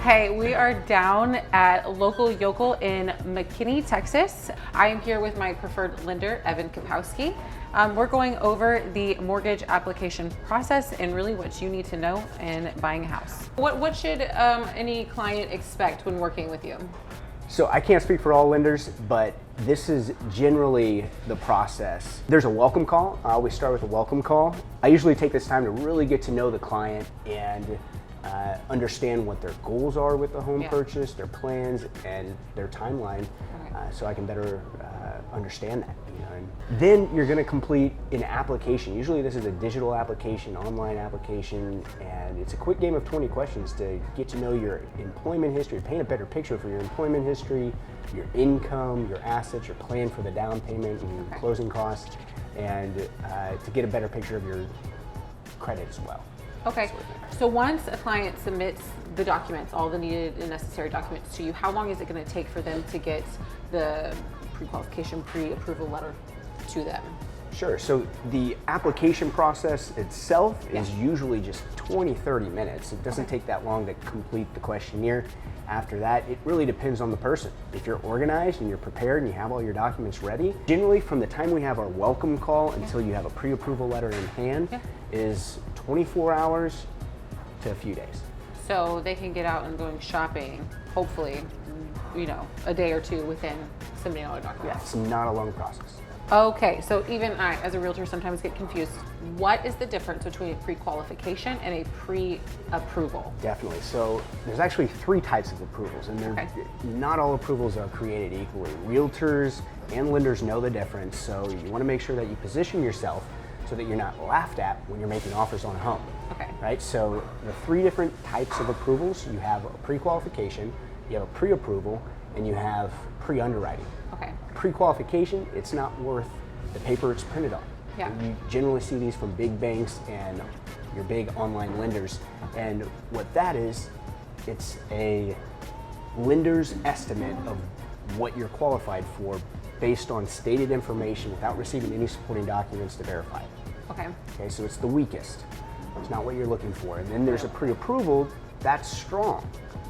Okay, we are down at Local Yokel in McKinney, Texas. I am here with my preferred lender, Evan Kapowski. We're going over the mortgage application process and really what you need to know in buying a house. What should any client expect when working with you? So I can't speak for all lenders, but this is generally the process. There's a welcome call. I always start with a welcome call. I usually take this time to really get to know the client and understand what their goals are with the home purchase, their plans, and their timeline, so I can better understand that. And then you're going to complete an application. Usually this is a digital application, online application, and it's a quick game of 20 questions to get to know your employment history, paint a better picture for your employment history, your income, your assets, your plan for the down payment and your closing costs, and to get a better picture of your credit as well. Okay, so once a client submits the documents, all the needed and necessary documents to you, how long is it going to take for them to get the pre-qualification, pre-approval letter to them? Sure, so the application process itself is usually just 20-30 minutes. It doesn't take that long to complete the questionnaire. After that, it really depends on the person. If you're organized and you're prepared and you have all your documents ready, generally from the time we have our welcome call until you have a pre-approval letter in hand is 24 hours to a few days. So they can get out and going shopping, hopefully, you know, a day or two within submitting all their documents. Yeah, it's not a long process. Okay, so even I, as a realtor, sometimes get confused. What is the difference between a pre-qualification and a pre-approval? Definitely. So there's actually 3 types of approvals, and not all approvals are created equally. Realtors and lenders know the difference, so you want to make sure that you position yourself so that you're not laughed at when you're making offers on a home. Okay. Right? So the 3 different types of approvals, you have a pre-qualification, you have a pre-approval, and you have pre-underwriting. Okay. Pre-qualification, it's not worth the paper it's printed on. Yeah. You generally see these from big banks and your big online lenders. And what that is, it's a lender's estimate of what you're qualified for based on stated information without receiving any supporting documents to verify it. Okay. Okay, so it's the weakest. It's not what you're looking for. And then there's a pre-approval, that's strong.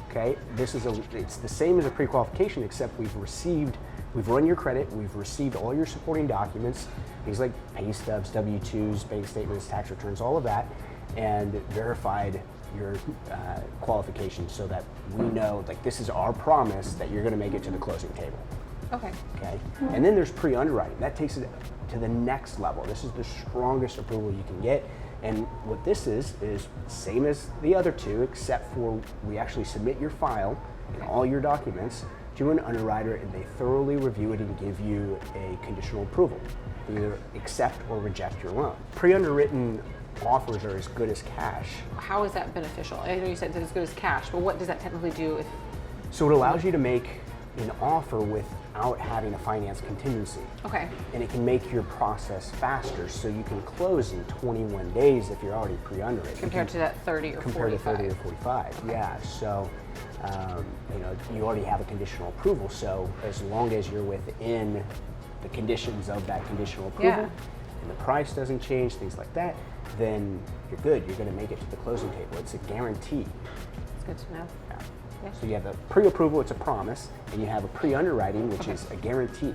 Okay, it's the same as a pre-qualification, except we've run your credit, we've received all your supporting documents, things like pay stubs, W-2s, bank statements, tax returns, all of that, and verified your qualification so that we know, like, this is our promise that you're going to make it to the closing table. Okay. Okay, and then there's pre-underwriting. That takes it to the next level. This is the strongest approval you can get. And what this is same as the other 2, except for we actually submit your file and all your documents to an underwriter, and they thoroughly review it and give you a conditional approval. They either accept or reject your loan. Pre-underwritten offers are as good as cash. How is that beneficial? I know you said it's as good as cash, but what does that technically do? So it allows you to make an offer without having a finance contingency. Okay. And it can make your process faster, so you can close in 21 days if you're already pre-underwritten. Compared to that 30 or 45. Compared to 30 or 45, yeah. So, you know, you already have a conditional approval, so as long as you're within the conditions of that conditional approval, and the price doesn't change, things like that, then you're good. You're going to make it to the closing table. It's a guarantee. It's good to know. Yeah. So you have a pre-approval, it's a promise, and you have a pre-underwriting, which is a guarantee.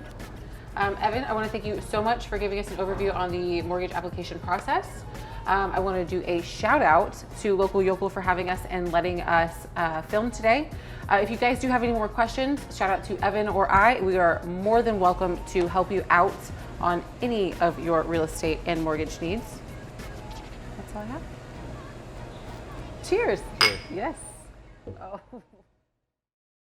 Evan, I want to thank you so much for giving us an overview on the mortgage application process. I want to do a shout out to Local Yokel for having us and letting us film today. If you guys do have any more questions, shout out to Evan or I. We are more than welcome to help you out on any of your real estate and mortgage needs. That's all I have. Cheers. Cheers. Yes. Oh.